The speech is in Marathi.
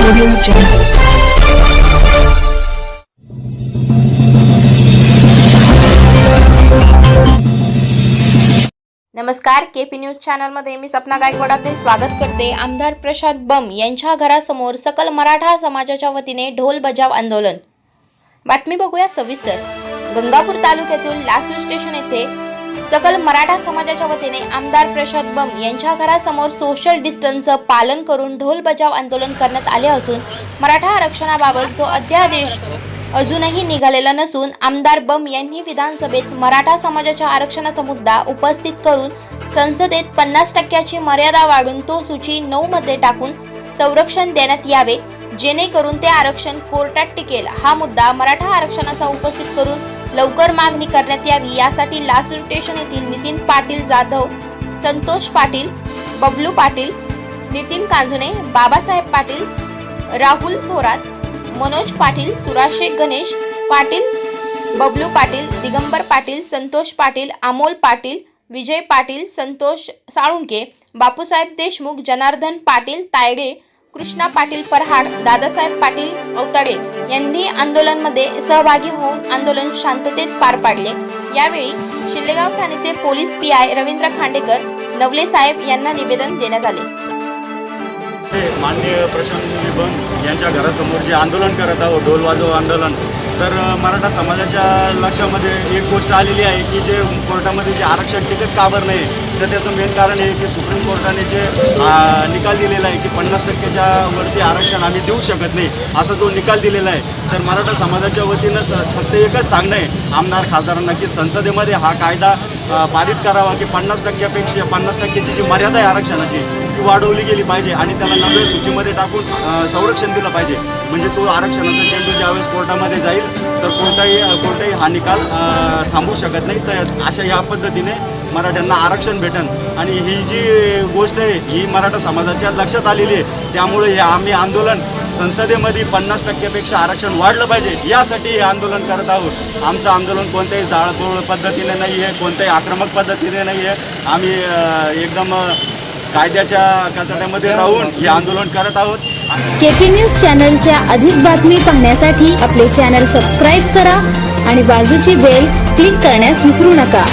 Audio Jungle. नमस्कार, केपी न्यूज चॅनलमध्ये मी सपना गायकवाड आपले स्वागत करते। आमदार प्रशांत बंब यांच्या घरासमोर सकल मराठा समाजाच्या वतीने ढोल बजाव आंदोलन। बातमी बघूया सविस्तर। गंगापूर तालुक्यातील लासूर स्टेशन येथे सकल मराठा समाजाच्या वतीने आमदार प्रशांत बंब यांच्या घरासमोर सोशल डिस्टन्सचं पालन करून ढोल बजाव आंदोलन करण्यात आले असून मराठा आरक्षणाबाबत जो अध्यादेश अजूनही निघालेला नसून आमदार बंब यांनी विधानसभेत मराठा समाजाच्या आरक्षणाचा मुद्दा उपस्थित करून संसदेत 50% मर्यादा वाढवून तो सूची 9 मध्ये टाकून संरक्षण देण्यात यावे, जेणेकरून ते आरक्षण कोर्टात टिकेल। हा मुद्दा मराठा आरक्षणाचा उपस्थित करून लवकर मागणी करण्यात यावी, यासाठी लासूर स्टेशन येथील नितीन पाटील जाधव, संतोष पाटील, बबलू पाटील, नितीन कांजुने, बाबासाहेब पाटील, राहुल थोरात, मनोज पाटील, सुराशे गणेश पाटील, बबलू पाटील, दिगंबर पाटील, संतोष पाटील, अमोल पाटील, विजय पाटील, संतोष साळुंके, बापूसाहेब देशमुख, जनार्दन पाटील तायडे, कृष्णा पाटील परहाड, दादासाहेब पाटील अवताडे यांनी आंदोलनामध्ये सहभागी होऊन आंदोलन शांततेत पार पाडले। यावेळी शिल्लेगाव ठाण्याचे पोलीस पीआय रवींद्र खांडेकर नवले साहेब यांना निवेदन देण्यात आले। माननीय प्रशांत बंब यांच्या घरासमोर जे आंदोलन करत आहोत, ढोल वाजव आंदोलन, तर मराठा समाजाच्या लक्षामध्ये एक गोष्ट आलेली आहे की जे कोर्टामध्ये जे आरक्षण टिकत का बरं नाही, तर त्याचं मेन कारण आहे की सुप्रीम कोर्टाने जे निकाल दिलेला आहे की 50%च्या वरती आरक्षण आम्ही देऊ शकत नाही, असा जो निकाल दिलेला आहे, तर मराठा समाजाच्या वतीनं फक्त एकच सांगणं आहे आमदार खासदारांना की संसदेमध्ये हा कायदा पारित करावा की 50%ची जी मर्यादा आहे आरक्षणाची ती वाढवली गेली पाहिजे आणि त्याला 90 सूचीमध्ये टाकून संरक्षण दिलं पाहिजे। म्हणजे तो आरक्षणाचा चेंडू ज्यावेळेस कोर्टामध्ये जाईल तर कोर्टही हा निकाल थांबवू शकत नाही। तर अशा या पद्धतीने मराठ्यांना आरक्षण भेटन आणि ही जी गोष्ट आहे ही मराठा समाजाच्या लक्षात आलेली आहे। त्यामुळे हे आम्ही आंदोलन संसदेमध्ये 50%पेक्षा आरक्षण वाढलं पाहिजे यासाठी हे आंदोलन करत आहोत। आमचं आंदोलन कोणत्याही जाळपोळ पद्धतीने नाही आहे, कोणत्याही आक्रमक पद्धतीने नाही आहे। आम्ही एकदम कायद्याच्या कचाट्यामध्ये राहून हे आंदोलन करत आहोत। केपी न्यूज चॅनलच्या अधिक बातमी पाहण्यासाठी आपले चॅनल सबस्क्राईब करा आणि बाजूची बेल क्लिक करण्यास विसरू नका।